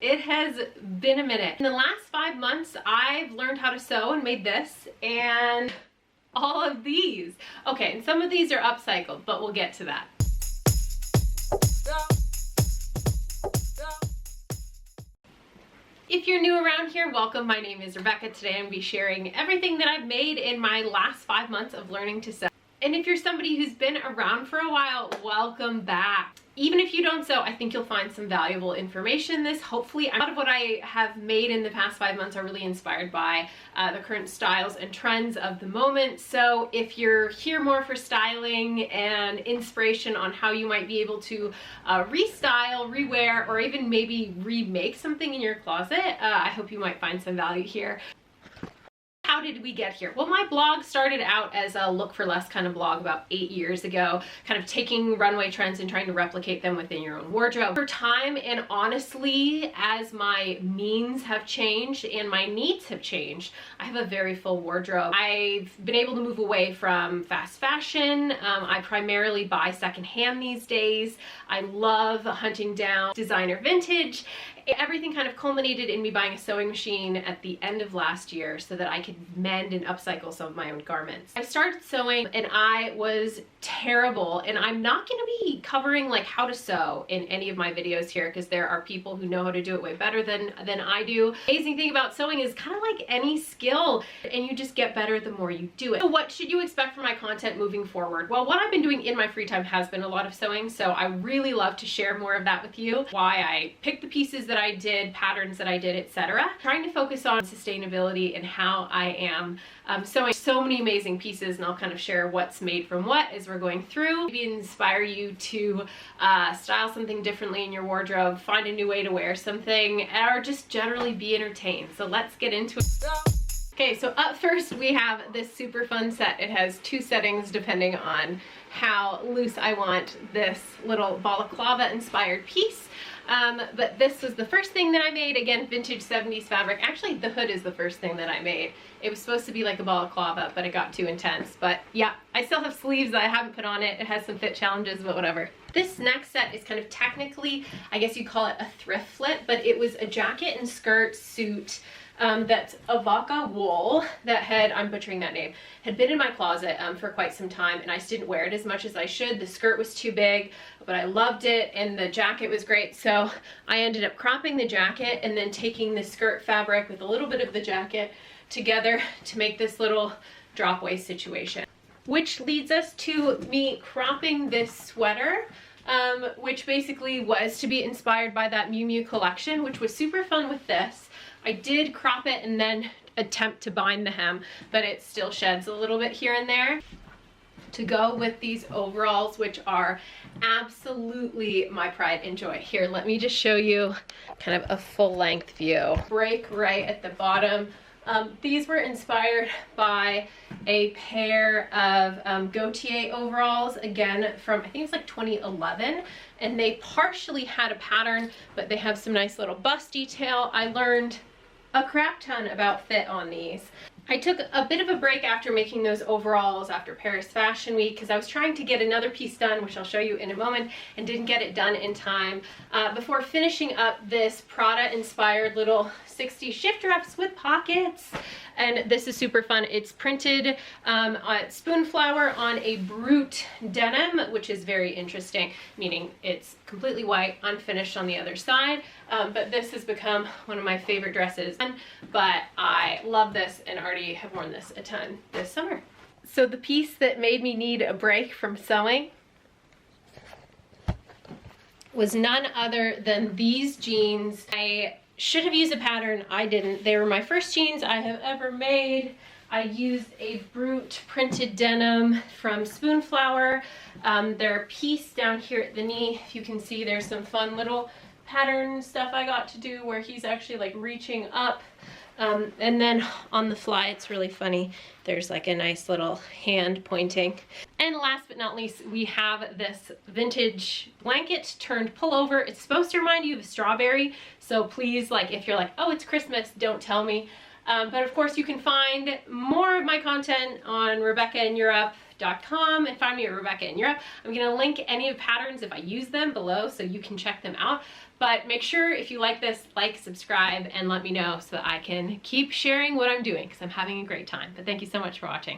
It has been a minute. In the last 5 months, I've learned how to sew and made this and all of these. Okay, and some of these are upcycled, but we'll get to that. If you're new around here, welcome. My name is Rebecca. Today I'm going to be sharing everything that I've made in my last 5 months of learning to sew. And if you're somebody who's been around for a while, welcome back. Even if you don't sew, I think you'll find some valuable information in this. Hopefully, a lot of what I have made in the past 5 months are really inspired by the current styles and trends of the moment. So if you're here more for styling and inspiration on how you might be able to restyle, rewear, or even maybe remake something in your closet, I hope you might find some value here. How did we get here? Well, my blog started out as a look for less kind of blog about 8 years ago, kind of taking runway trends and trying to replicate them within your own wardrobe. Over time, and honestly, as my means have changed and my needs have changed, I have a very full wardrobe. I've been able to move away from fast fashion. I primarily buy secondhand these days. I love hunting down designer vintage. Everything kind of culminated in me buying a sewing machine at the end of last year so that I could mend and upcycle some of my own garments. I started sewing and I was terrible, and I'm not going to be covering like how to sew in any of my videos here because there are people who know how to do it way better than I do. The amazing thing about sewing is kind of like any skill, and you just get better the more you do it. So what should you expect from my content moving forward? Well, what I've been doing in my free time has been a lot of sewing, so I really love to share more of that with you. Why I picked the pieces that I did, patterns that I did, etc. Trying to focus on sustainability and how I am sewing so many amazing pieces, and I'll kind of share what's made from what as we're going through. Maybe inspire you to style something differently in your wardrobe, find a new way to wear something, or just generally be entertained. So let's get into it. Okay, so up first we have this super fun set. It has 2 settings depending on how loose I want this little balaclava inspired piece. But this was the first thing that I made. Again, vintage 70s fabric. Actually, the hood is the first thing that I made. It was supposed to be like a balaclava, but it got too intense. But yeah, I still have sleeves that I haven't put on it. It has some fit challenges, but whatever. This next set is kind of technically, I guess you call it a thrift flip, but it was a jacket and skirt suit that's Avaka wool that had, I'm butchering that name, had been in my closet for quite some time, and I just didn't wear it as much as I should. The skirt was too big, but I loved it, and the jacket was great, so I ended up cropping the jacket and then taking the skirt fabric with a little bit of the jacket together to make this little drop waist situation. Which leads us to me cropping this sweater, which basically was to be inspired by that Miu Miu collection, which was super fun with this. I did crop it and then attempt to bind the hem, but it still sheds a little bit here and there. To go with these overalls, which are absolutely my pride and joy. Here, let me just show you kind of a full length view. Break right at the bottom. These were inspired by a pair of Gautier overalls, again from, I think it's like 2011, and they partially had a pattern, but they have some nice little bust detail. I learned a crap ton about fit on these. I took a bit of a break after making those overalls after Paris Fashion Week because I was trying to get another piece done, which I'll show you in a moment, and didn't get it done in time before finishing up this Prada-inspired little 60s shift dress with pockets. And this is super fun. It's printed spoonflower on a brute denim, which is very interesting, meaning it's completely white, unfinished on the other side. But this has become one of my favorite dresses. But I love this and already have worn this a ton this summer. So the piece that made me need a break from sewing was none other than these jeans. I should have used a pattern, I didn't. They were my first jeans I have ever made. I used a brute printed denim from Spoonflower. Their piece down here at the knee, if you can see, there's some fun little pattern stuff I got to do where he's actually like reaching up. And then on the fly, it's really funny. There's like a nice little hand pointing. And last but not least, we have this vintage blanket turned pullover. It's supposed to remind you of a strawberry. So please, like, if you're like, oh, it's Christmas, don't tell me. But of course, you can find more of my content on RebeccaInEurope.com and find me at Rebecca in Europe. I'm going to link any of the patterns if I use them below so you can check them out. But make sure if you like this, like, subscribe, and let me know so that I can keep sharing what I'm doing, because I'm having a great time. But thank you so much for watching.